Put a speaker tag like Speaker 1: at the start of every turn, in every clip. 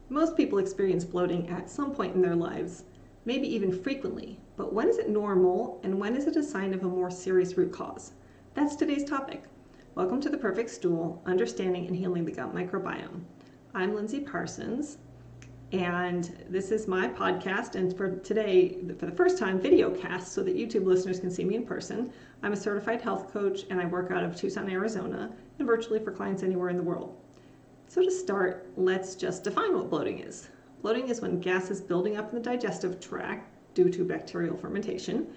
Speaker 1: Most people experience bloating at some point in their lives, maybe even frequently, but when is it normal and when is it a sign of a more serious root cause? That's today's topic. Welcome to The Perfect Stool, Understanding and Healing the Gut Microbiome. I'm Lindsay Parsons, and this is my podcast, and for today, for the first time, videocast so that YouTube listeners can see me in person. I'm a certified health coach, and I work out of Tucson, Arizona, and virtually for clients anywhere in the world. So to start, let's just define what bloating is. Bloating is when gas is building up in the digestive tract due to bacterial fermentation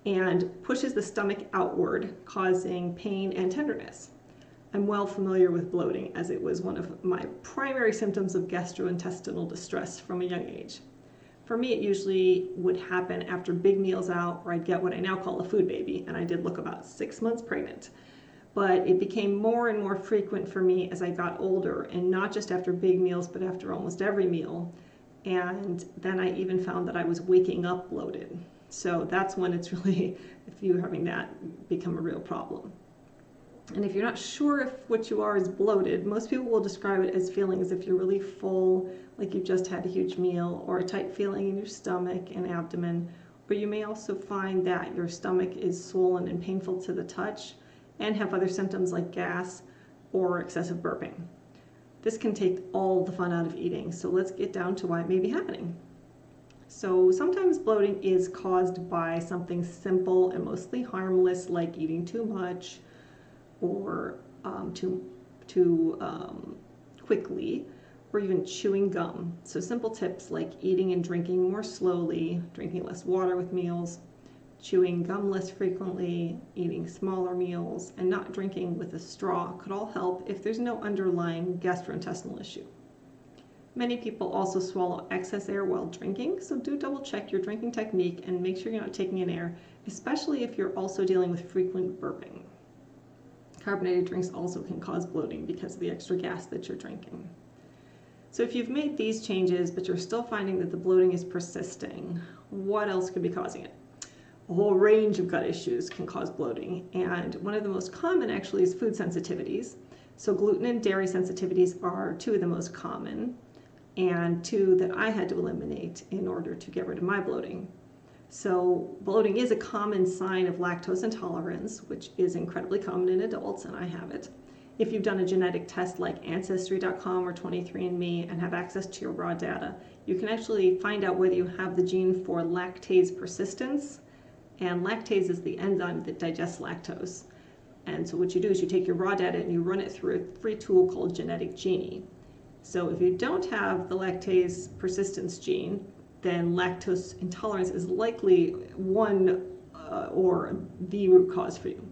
Speaker 1: and pushes the stomach outward, causing pain and tenderness. I'm well familiar with bloating as it was one of my primary symptoms of gastrointestinal distress from a young age. For me, it usually would happen after big meals out, where I'd get what I now call a food baby, and I did look about 6 months pregnant. But it became more and more frequent for me as I got older, and not just after big meals, but after almost every meal. And then I even found that I was waking up bloated. So that's when it's really, if you're having that, become a real problem. And if you're not sure if what you are is bloated, most people will describe it as feeling as if you're really full, like you've just had a huge meal, or a tight feeling in your stomach and abdomen. Or you may also find that your stomach is swollen and painful to the touch, and have other symptoms like gas or excessive burping. This can take all the fun out of eating, so let's get down to why it may be happening. So sometimes bloating is caused by something simple and mostly harmless, like eating too much or too quickly, or even chewing gum. So simple tips like eating and drinking more slowly, drinking less water with meals, chewing gum less frequently, eating smaller meals, and not drinking with a straw could all help if there's no underlying gastrointestinal issue. Many people also swallow excess air while drinking, so do double check your drinking technique and make sure you're not taking in air, especially if you're also dealing with frequent burping. Carbonated drinks also can cause bloating because of the extra gas that you're drinking. So if you've made these changes, but you're still finding that the bloating is persisting, what else could be causing it? A whole range of gut issues can cause bloating, and one of the most common actually is food sensitivities. So gluten and dairy sensitivities are two of the most common, and two that I had to eliminate in order to get rid of my bloating. So bloating is a common sign of lactose intolerance, which is incredibly common in adults, and I have it. If you've done a genetic test like Ancestry.com or 23andMe and have access to your raw data, you can actually find out whether you have the gene for lactase persistence. And lactase is the enzyme that digests lactose. And so what you do is you take your raw data and you run it through a free tool called Genetic Genie. So if you don't have the lactase persistence gene, then lactose intolerance is likely one or the root cause for you.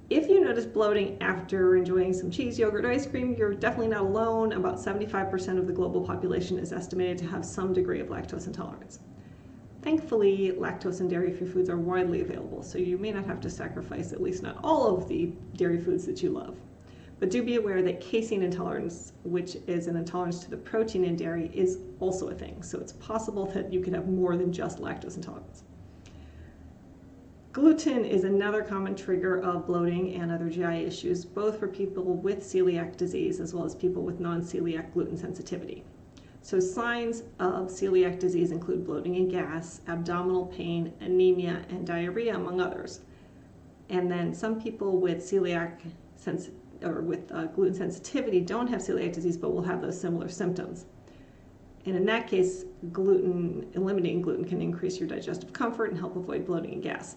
Speaker 1: If you notice bloating after enjoying some cheese, yogurt, or ice cream, you're definitely not alone. About 75% of the global population is estimated to have some degree of lactose intolerance. Thankfully, lactose and dairy-free foods are widely available, so you may not have to sacrifice at least not all of the dairy foods that you love. But do be aware that casein intolerance, which is an intolerance to the protein in dairy, is also a thing. So it's possible that you could have more than just lactose intolerance. Gluten is another common trigger of bloating and other GI issues, both for people with celiac disease as well as people with non-celiac gluten sensitivity. So signs of celiac disease include bloating and gas, abdominal pain, anemia, and diarrhea, among others. And then some people with gluten sensitivity don't have celiac disease, but will have those similar symptoms. And in that case, eliminating gluten can increase your digestive comfort and help avoid bloating and gas.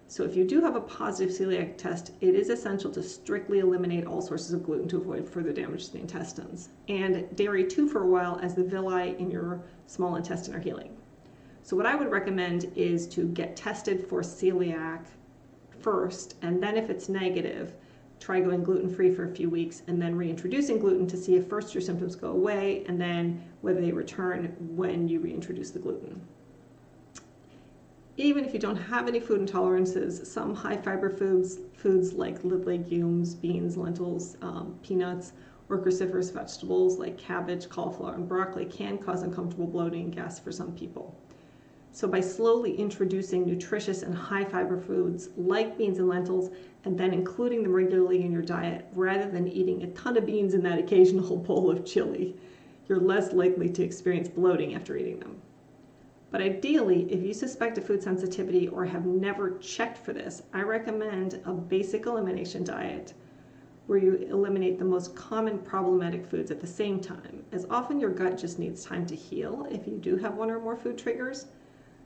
Speaker 1: So if you do have a positive celiac test, it is essential to strictly eliminate all sources of gluten to avoid further damage to the intestines. And dairy too for a while, as the villi in your small intestine are healing. So what I would recommend is to get tested for celiac first, and then if it's negative, try going gluten-free for a few weeks and then reintroducing gluten to see if first your symptoms go away and then whether they return when you reintroduce the gluten. Even if you don't have any food intolerances, some high-fiber foods like legumes, beans, lentils, peanuts, or cruciferous vegetables like cabbage, cauliflower, and broccoli can cause uncomfortable bloating and gas for some people. So by slowly introducing nutritious and high-fiber foods like beans and lentils, and then including them regularly in your diet, rather than eating a ton of beans and that occasional bowl of chili, you're less likely to experience bloating after eating them. But ideally, if you suspect a food sensitivity or have never checked for this, I recommend a basic elimination diet where you eliminate the most common problematic foods at the same time, as often your gut just needs time to heal if you do have one or more food triggers.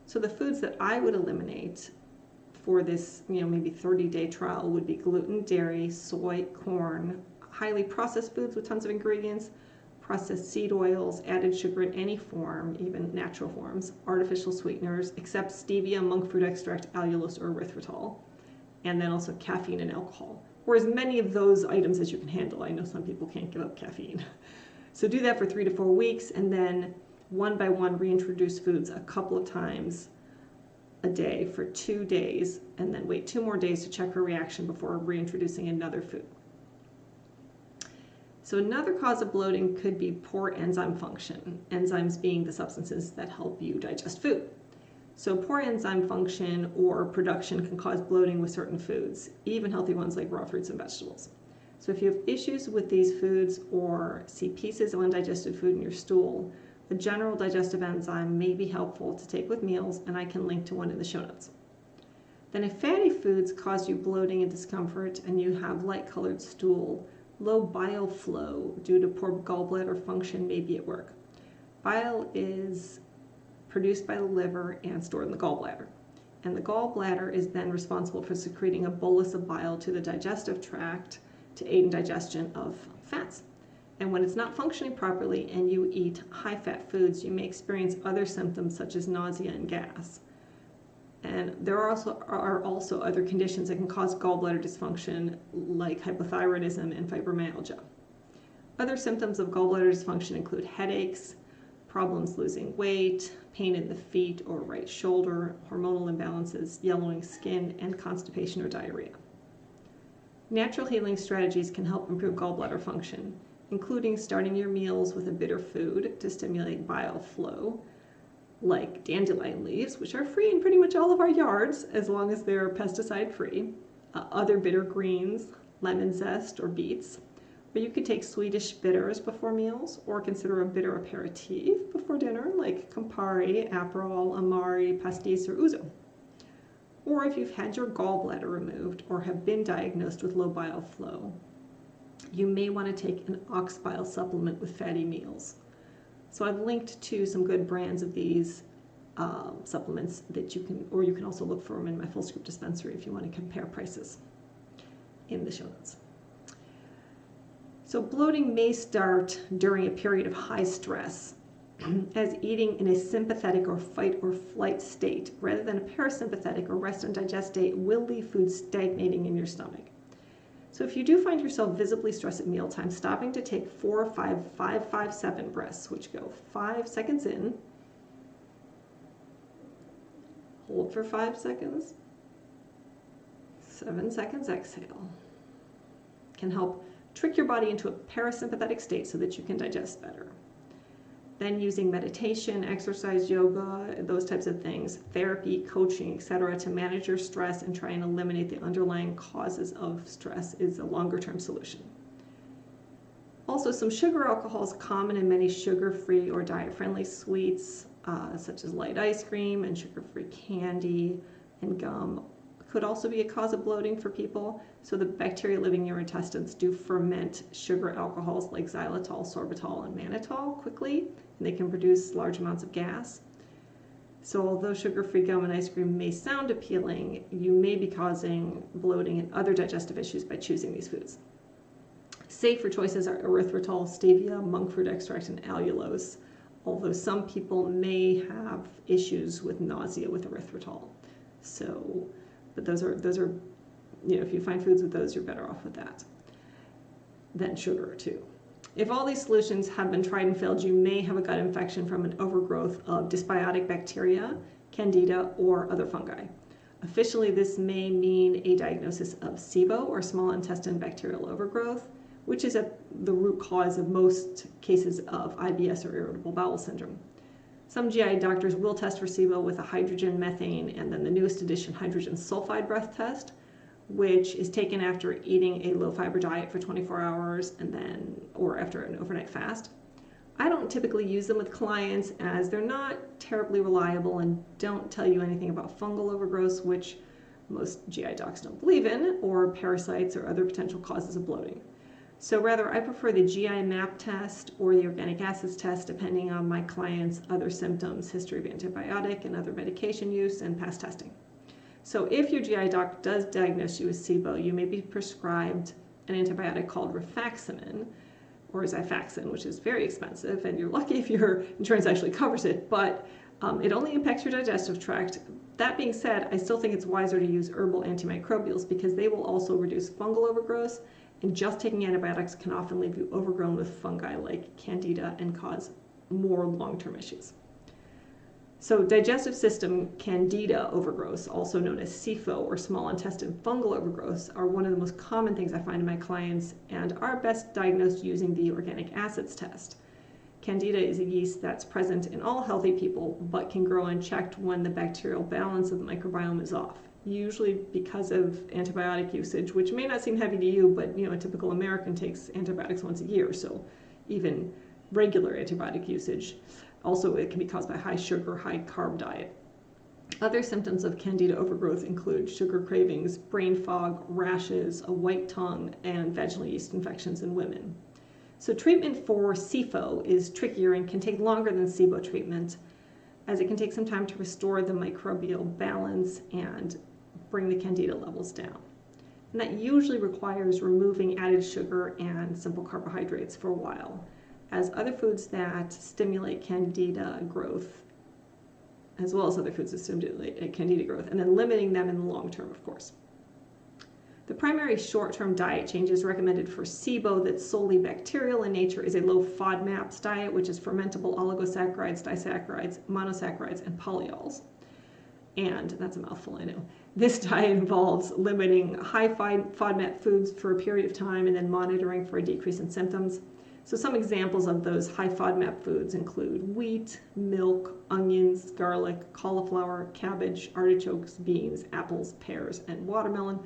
Speaker 1: So the foods that I would eliminate for this, maybe 30-day trial would be gluten, dairy, soy, corn, highly processed foods with tons of ingredients, processed seed oils, added sugar in any form, even natural forms, artificial sweeteners, except stevia, monk fruit extract, allulose, or erythritol, and then also caffeine and alcohol, or as many of those items as you can handle. I know some people can't give up caffeine. So do that for 3 to 4 weeks, and then one by one reintroduce foods a couple of times a day for 2 days, and then wait 2 more days to check for reaction before reintroducing another food. So another cause of bloating could be poor enzyme function, enzymes being the substances that help you digest food. So poor enzyme function or production can cause bloating with certain foods, even healthy ones like raw fruits and vegetables. So if you have issues with these foods or see pieces of undigested food in your stool, a general digestive enzyme may be helpful to take with meals, and I can link to one in the show notes. Then if fatty foods cause you bloating and discomfort and you have light-colored stool, low bile flow due to poor gallbladder function may be at work. Bile is produced by the liver and stored in the gallbladder. And the gallbladder is then responsible for secreting a bolus of bile to the digestive tract to aid in digestion of fats. And when it's not functioning properly and you eat high-fat foods, you may experience other symptoms such as nausea and gas. And there are also other conditions that can cause gallbladder dysfunction, like hypothyroidism and fibromyalgia. Other symptoms of gallbladder dysfunction include headaches, problems losing weight, pain in the feet or right shoulder, hormonal imbalances, yellowing skin, and constipation or diarrhea. Natural healing strategies can help improve gallbladder function, including starting your meals with a bitter food to stimulate bile flow, like dandelion leaves, which are free in pretty much all of our yards as long as they're pesticide-free, other bitter greens, lemon zest, or beets. Or you could take Swedish bitters before meals, or consider a bitter aperitif before dinner, like Campari, Aperol, Amari, Pastis, or Ouzo. Or if you've had your gallbladder removed or have been diagnosed with low bile flow, you may want to take an ox bile supplement with fatty meals. So I've linked to some good brands of these supplements that you can also look for them in my full scoop dispensary if you want to compare prices in the show notes. So bloating may start during a period of high stress, as eating in a sympathetic or fight or flight state rather than a parasympathetic or rest and digest state will leave food stagnating in your stomach. So if you do find yourself visibly stressed at mealtime, stopping to take 4 or 5 7 breaths, which go 5 seconds in, hold for 5 seconds, 7 seconds exhale, can help trick your body into a parasympathetic state so that you can digest better. Then using meditation, exercise, yoga, those types of things, therapy, coaching, etc. to manage your stress and try and eliminate the underlying causes of stress is a longer-term solution. Also, some sugar alcohols common in many sugar-free or diet-friendly sweets, such as light ice cream and sugar-free candy and gum, could also be a cause of bloating for people. So the bacteria living in your intestines do ferment sugar alcohols like xylitol, sorbitol, and mannitol quickly, and they can produce large amounts of gas. So although sugar-free gum and ice cream may sound appealing, you may be causing bloating and other digestive issues by choosing these foods. Safer choices are erythritol, stevia, monk fruit extract, and allulose, although some people may have issues with nausea with erythritol. So, but those are, if you find foods with those, you're better off with that than sugar too. If all these solutions have been tried and failed, you may have a gut infection from an overgrowth of dysbiotic bacteria, candida, or other fungi. Officially, this may mean a diagnosis of SIBO, or small intestine bacterial overgrowth, which is the root cause of most cases of IBS or irritable bowel syndrome. Some GI doctors will test for SIBO with a hydrogen, methane, and then the newest addition, hydrogen sulfide breath test, which is taken after eating a low-fiber diet for 24 hours or after an overnight fast. I don't typically use them with clients as they're not terribly reliable and don't tell you anything about fungal overgrowth, which most GI docs don't believe in, or parasites or other potential causes of bloating. So rather, I prefer the GI map test or the organic acids test depending on my client's other symptoms, history of antibiotic and other medication use, and past testing. So if your GI doc does diagnose you with SIBO, you may be prescribed an antibiotic called rifaximin, or Xifaxan, which is very expensive, and you're lucky if your insurance actually covers it, but it only impacts your digestive tract. That being said, I still think it's wiser to use herbal antimicrobials because they will also reduce fungal overgrowth, and just taking antibiotics can often leave you overgrown with fungi like Candida and cause more long-term issues. So digestive system Candida overgrowth, also known as SIFO or small intestine fungal overgrowths, are one of the most common things I find in my clients and are best diagnosed using the organic acids test. Candida is a yeast that's present in all healthy people but can grow unchecked when the bacterial balance of the microbiome is off, usually because of antibiotic usage, which may not seem heavy to you, but a typical American takes antibiotics once a year, so even regular antibiotic usage. Also, it can be caused by high sugar, high carb diet. Other symptoms of Candida overgrowth include sugar cravings, brain fog, rashes, a white tongue, and vaginal yeast infections in women. So treatment for SIFO is trickier and can take longer than SIBO treatment, as it can take some time to restore the microbial balance and bring the Candida levels down. And that usually requires removing added sugar and simple carbohydrates for a while, as other foods that stimulate Candida growth, as well as other foods that stimulate Candida growth, and then limiting them in the long term, of course. The primary short-term diet changes recommended for SIBO that's solely bacterial in nature is a low FODMAPs diet, which is fermentable oligosaccharides, disaccharides, monosaccharides, and polyols. And that's a mouthful, I know. This diet involves limiting high FODMAP foods for a period of time and then monitoring for a decrease in symptoms. So some examples of those high FODMAP foods include wheat, milk, onions, garlic, cauliflower, cabbage, artichokes, beans, apples, pears, and watermelon.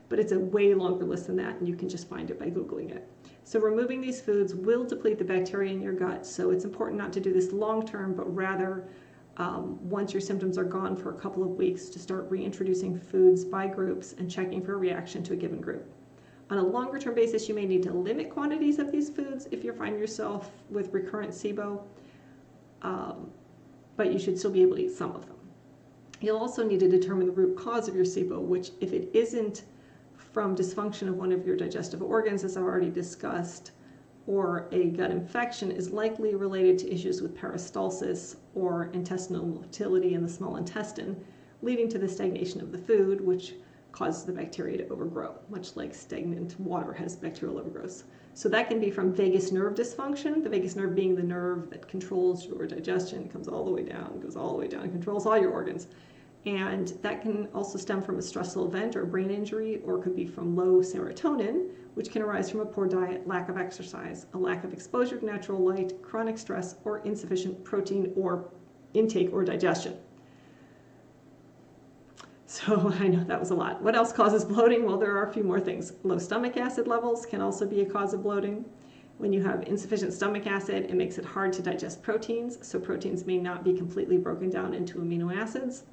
Speaker 1: But it's a way longer list than that, and you can just find it by Googling it. So removing these foods will deplete the bacteria in your gut, so it's important not to do this long term, but rather once your symptoms are gone for a couple of weeks, to start reintroducing foods by groups and checking for a reaction to a given group. On a longer term basis, you may need to limit quantities of these foods if you find yourself with recurrent SIBO, but you should still be able to eat some of them. You'll also need to determine the root cause of your SIBO, which, if it isn't from dysfunction of one of your digestive organs, as I've already discussed, or a gut infection, is likely related to issues with peristalsis or intestinal motility in the small intestine, leading to the stagnation of the food, which causes the bacteria to overgrow, much like stagnant water has bacterial overgrowth. So that can be from vagus nerve dysfunction, the vagus nerve being the nerve that controls your digestion, comes all the way down, goes all the way down, and controls all your organs. And that can also stem from a stressful event or brain injury, or could be from low serotonin, which can arise from a poor diet, lack of exercise, a lack of exposure to natural light, chronic stress, or insufficient protein or intake or digestion. So I know that was a lot. What else causes bloating? Well, there are a few more things. Low stomach acid levels can also be a cause of bloating. When you have insufficient stomach acid, it makes it hard to digest proteins, so proteins may not be completely broken down into amino acids.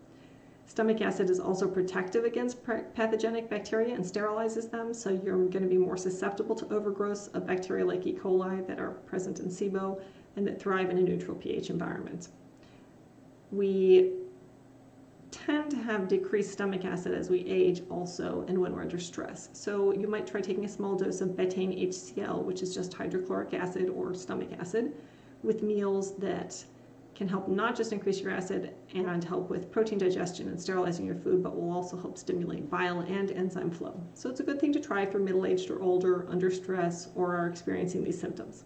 Speaker 1: Stomach acid is also protective against pathogenic bacteria and sterilizes them, so you're going to be more susceptible to overgrowth of bacteria like E. coli that are present in SIBO and that thrive in a neutral pH environment. We tend to have decreased stomach acid as we age also, and when we're under stress. So you might try taking a small dose of betaine HCl, which is just hydrochloric acid or stomach acid, with meals that can help not just increase your acid and help with protein digestion and sterilizing your food, but will also help stimulate bile and enzyme flow. So it's a good thing to try for middle-aged or older, under stress, or are experiencing these symptoms.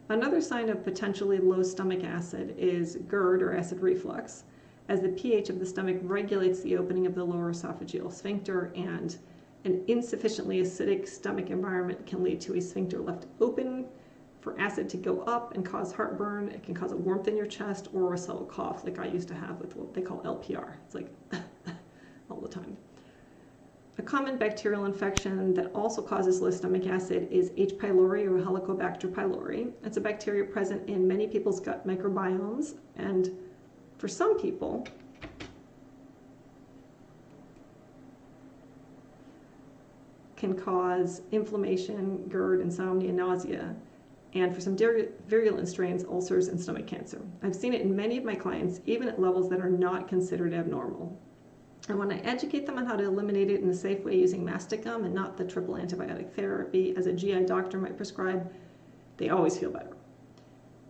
Speaker 1: Another sign of potentially low stomach acid is GERD, or acid reflux, as the pH of the stomach regulates the opening of the lower esophageal sphincter, and an insufficiently acidic stomach environment can lead to a sphincter left open for acid to go up and cause heartburn. It can cause a warmth in your chest or a subtle cough like I used to have with what they call LPR. It's like all the time. A common bacterial infection that also causes low stomach acid is H. pylori or Helicobacter pylori. It's a bacteria present in many people's gut microbiomes, and for some people, can cause inflammation, GERD, insomnia, nausea, and for some virulent strains, ulcers and stomach cancer. I've seen it in many of my clients, even at levels that are not considered abnormal. And when I educate them on how to eliminate it in a safe way using mastic gum and not the triple antibiotic therapy as a GI doctor might prescribe, they always feel better.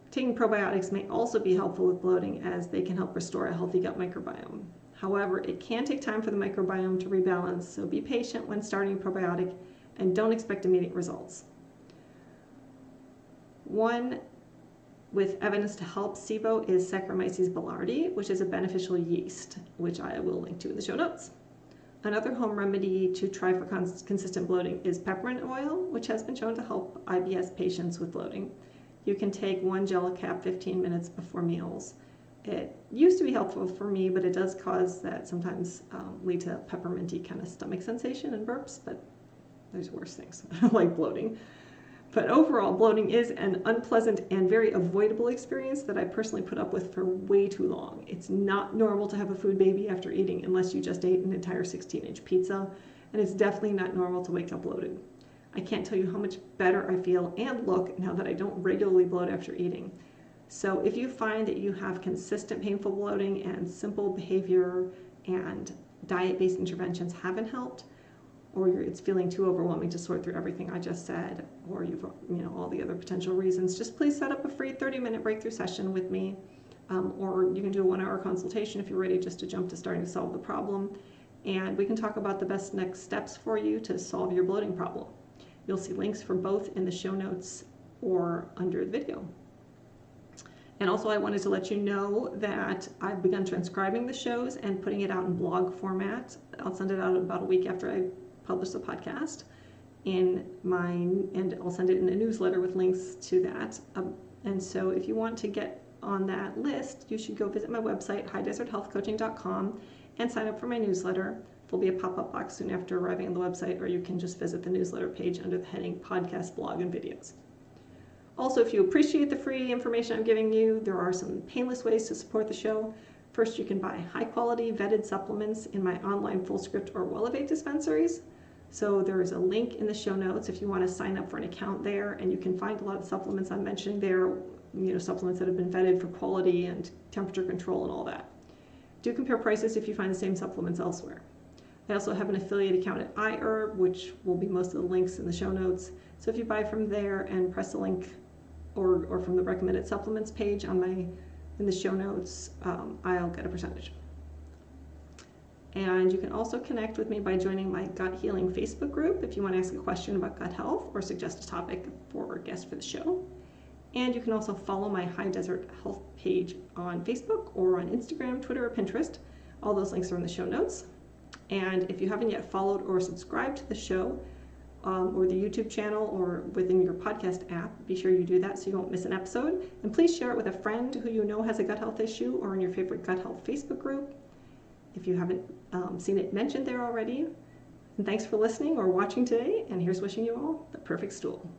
Speaker 1: Taking probiotics may also be helpful with bloating, as they can help restore a healthy gut microbiome. However, it can take time for the microbiome to rebalance, so be patient when starting a probiotic and don't expect immediate results. One with evidence to help SIBO is Saccharomyces boulardii, which is a beneficial yeast, which I will link to in the show notes. Another home remedy to try for consistent bloating is peppermint oil, which has been shown to help IBS patients with bloating. You can take one gel cap 15 minutes before meals. It used to be helpful for me, but it does cause that sometimes lead to pepperminty kind of stomach sensation and burps, but there's worse things like bloating. But overall, bloating is an unpleasant and very avoidable experience that I personally put up with for way too long. It's not normal to have a food baby after eating unless you just ate an entire 16-inch pizza, and it's definitely not normal to wake up bloated. I can't tell you how much better I feel and look now that I don't regularly bloat after eating. So if you find that you have consistent painful bloating and simple behavior and diet-based interventions haven't helped, or it's feeling too overwhelming to sort through everything I just said, or you've, all the other potential reasons, just please set up a free 30-minute breakthrough session with me, or you can do a 1-hour consultation if you're ready just to jump to starting to solve the problem, and we can talk about the best next steps for you to solve your bloating problem. You'll see links for both in the show notes or under the video. And also I wanted to let you know that I've begun transcribing the shows and putting it out in blog format. I'll send it out about a week after I publish the podcast and I'll send it in a newsletter with links to that. And so if you want to get on that list, you should go visit my website, highdeserthealthcoaching.com, and sign up for my newsletter. There'll be a pop-up box soon after arriving on the website, or you can just visit the newsletter page under the heading Podcast, Blog, and Videos. Also, if you appreciate the free information I'm giving you, there are some painless ways to support the show. First, you can buy high-quality vetted supplements in my online Fullscript or Wellevate dispensaries. So there is a link in the show notes if you want to sign up for an account there, and you can find a lot of supplements I'm mentioning there, supplements that have been vetted for quality and temperature control and all that. Do compare prices if you find the same supplements elsewhere. I also have an affiliate account at iHerb, which will be most of the links in the show notes. So if you buy from there and press the link or from the recommended supplements page in the show notes, I'll get a percentage. And you can also connect with me by joining my Gut Healing Facebook group if you want to ask a question about gut health or suggest a topic for a guest for the show. And you can also follow my High Desert Health page on Facebook or on Instagram, Twitter, or Pinterest. All those links are in the show notes. And if you haven't yet followed or subscribed to the show or the YouTube channel or within your podcast app, be sure you do that so you won't miss an episode. And please share it with a friend who you know has a gut health issue or in your favorite gut health Facebook group if you haven't seen it mentioned there already. And thanks for listening or watching today, and here's wishing you all the perfect stool.